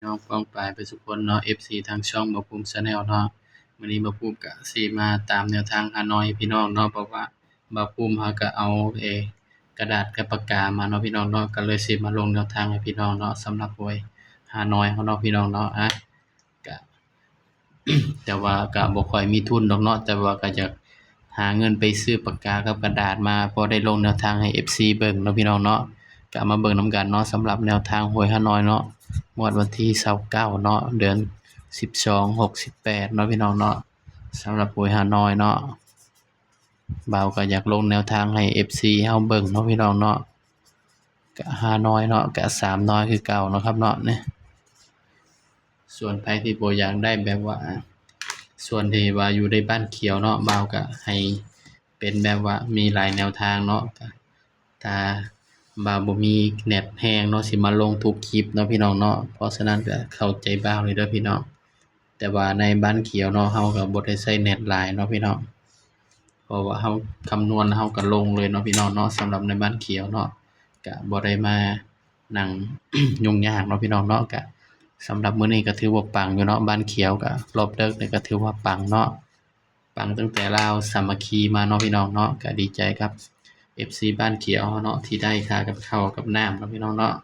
น้องป้องปรายเบิดซุคนเนาะ FC ทางช่องบ่าวภูมิ Channel เนาะมื้อนี้บ่าวภูมิก็สิมาตามแนวทางฮานอยให้พี่น้องเนาะเพราะว่าบ่าวภูมิเขาก็เอากระดาษกับปากกามาเนาะพี่น้องเนาะก็เลยสิมาลงแนวทางให้พี่น้องเนาะสำหรับหวยฮานอยเขาเนาะพี่น้องเนาะก็ แต่ว่าก็บ่ค่อยมีทุนดอกเนาะแต่ว่าก็อยากหาเงินไปซื้อปากกากับกระดาษมาพอได้ลงแนวทางให้ FC เบิ่งเนาะพี่น้องเนาะก็มาเบิ่งนำกันเนาะสำหรับแนวทางหวยฮานอยเนาะงวดวันที่29เนาะเดือน12 6 18เนาะพี่น้องเนาะสำหรับหวยฮานอยเนาะบ่าวก็อยากลงแนวทางให้ FC เฮาเบิ่งเนาะพี่น้องเนาะก็ฮานอยเนาะก็3น้อยคือเก่าเนาะครับเนาะนี่ส่วนไผที่บ่อยากได้แบบว่าส่วนที่ว่าอยู่ในบ้านเขียวเนาะบ่าวก็ให้เป็นแบบว่ามีหลายแนวทางเนาะก็ถ้าบ่าวบ่มีเน็ตแรงเนาะสิมาลงทุกคลิปเนาะพี่น้องเนาะเพราะฉะนั้นก็เข้าใจบ่าวเลยเด้อพี่น้องแต่ว่าในบ้านเขียวเนาะเฮาก็บ่ได้ใช้เน็ตหลายเนาะพี่น้องเพราะว่าเฮาคำนวณเฮาก็ลงเลยเนาะพี่น้องเนาะสำหรับในบ้านเขียวเนาะก็บ่ได้มานั่ง ยุ่งยากเนาะพี่น้องเนาะก็สำหรับมื้อนี้ก็ถือว่าปังอยู่เนาะบ้านเขียวก็รอบดึกนี่ก็ถือว่าปังเนาะปังตั้งแต่ลาวสามัคคีมาเนาะพี่น้องเนาะก็ดีใจครับ FC บ้านเขียวเนาะที่ได้ค่ากับข้าวกับน้ำเนาะพี่น้องเนาะ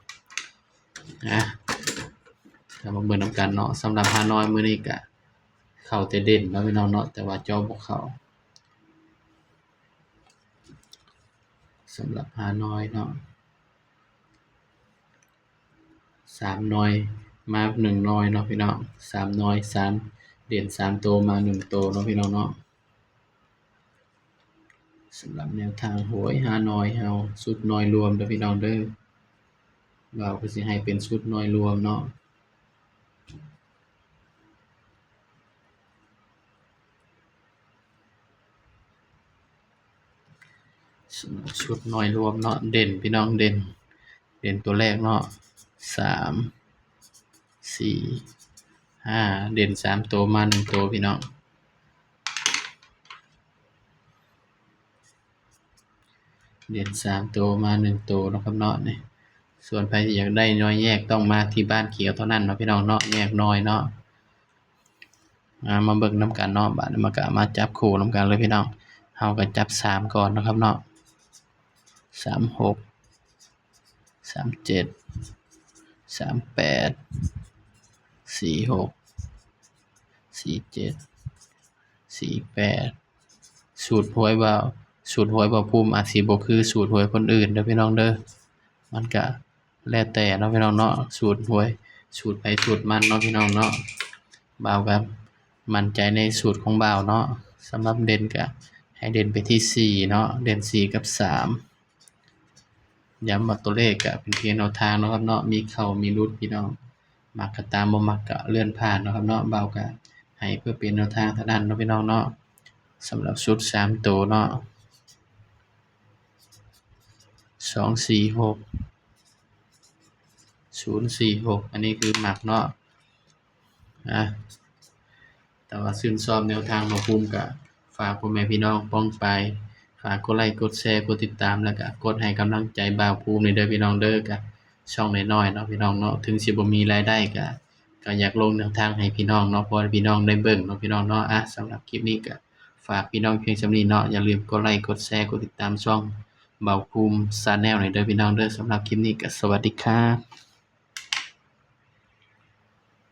ก็มาเบิ่งนำกันเนาะสำหรับฮานอยมื้อนี้ก็เข้าแต่เด่นเนาะพี่น้องเนาะแต่ว่าจอบ่เข้าสำหรับฮานอยเนาะ3หน่วยมา1หน่วยเนาะพี่น้อง3หน่วย3เด่น3ตัวมา1ตัวเนาะพี่น้องเนาะสำหรับแนวทางหวยฮานอยเฮาชุดหน่วยรวมเด้อพี่น้องเด้อเราก็สิให้เป็นชุดหน่วยรวมเนาะสำหรับชุดหน่วยรวมเนาะเด่นพี่น้องเด่นตัวแรกเนาะ3 4 5เด่น3ตัวมา1ตัวพี่น้องเด่น3ตัวมา1ตัวเนาะครับเนาะนี่ส่วนใครที่อยากได้หน่วยแยกต้องมาที่บ้านเขียวเท่านั้นเนาะพี่น้องเนาะแยกหน่วยเนาะมาเบิ่งนำกันเนาะบัดนี้มันก็มาจับคู่นำกันเลยพี่น้องเฮาก็จับ3ก่อนเนาะครับเนาะ36 37 38 46 47 48สูตรหวยบ่าวภูมิอาจสิบ่คือสูตรหวยคนอื่นเด้อพี่น้องเด้อมันก็แล้วแต่เนาะพี่น้องเนาะสูตรหวยสูตรไผสูตรมันเนาะพี่น้องเนาะบ่าวก็มั่นใจในสูตรของบ่าวเนาะสำหรับเด่นก็ให้เด่นไปที่4เนาะเด่น4กับ3ย้ำว่าตัวเลขก็เป็นเพียงแนวทางเนาะครับเนาะมีเข้ามีหลุดพี่น้องมักก็ตามบ่มักก็เลื่อนผ่านเนาะครับเนาะบ่าวก็ให้เพื่อเป็นแนวทางเท่านั้นเนาะพี่น้องเนาะสำหรับชุด3ตัวเนาะ246 046อันนี้คือมักเนาะแต่ว่าชื่นชอบแนวทางบ่าวภูมิก็ฝากพ่อแม่พี่น้องป้องไปฝากกดไลค์กดแชร์กดติดตามแล้วก็กดให้กำลังใจบ่าวภูมินี่เด้อพี่น้องเด้อก็ช่องน้อยๆเนาะพี่น้องเนาะถึงสิบ่มีรายได้ก็อยากลงแนวทางให้พี่น้องเนาะเพราะพี่น้องได้เบิ่งเนาะพี่น้องเนาะสำหรับคลิปนี้ก็ฝากพี่น้องเพียงส่ำนี้เนาะอย่าลืมกดไลค์กดแชร์กดติดตามช่องบ่าวภูมิ Channel นี่เด้อพี่น้องเด้อสำหรับคลิปนี้ก็สวัสดีครับ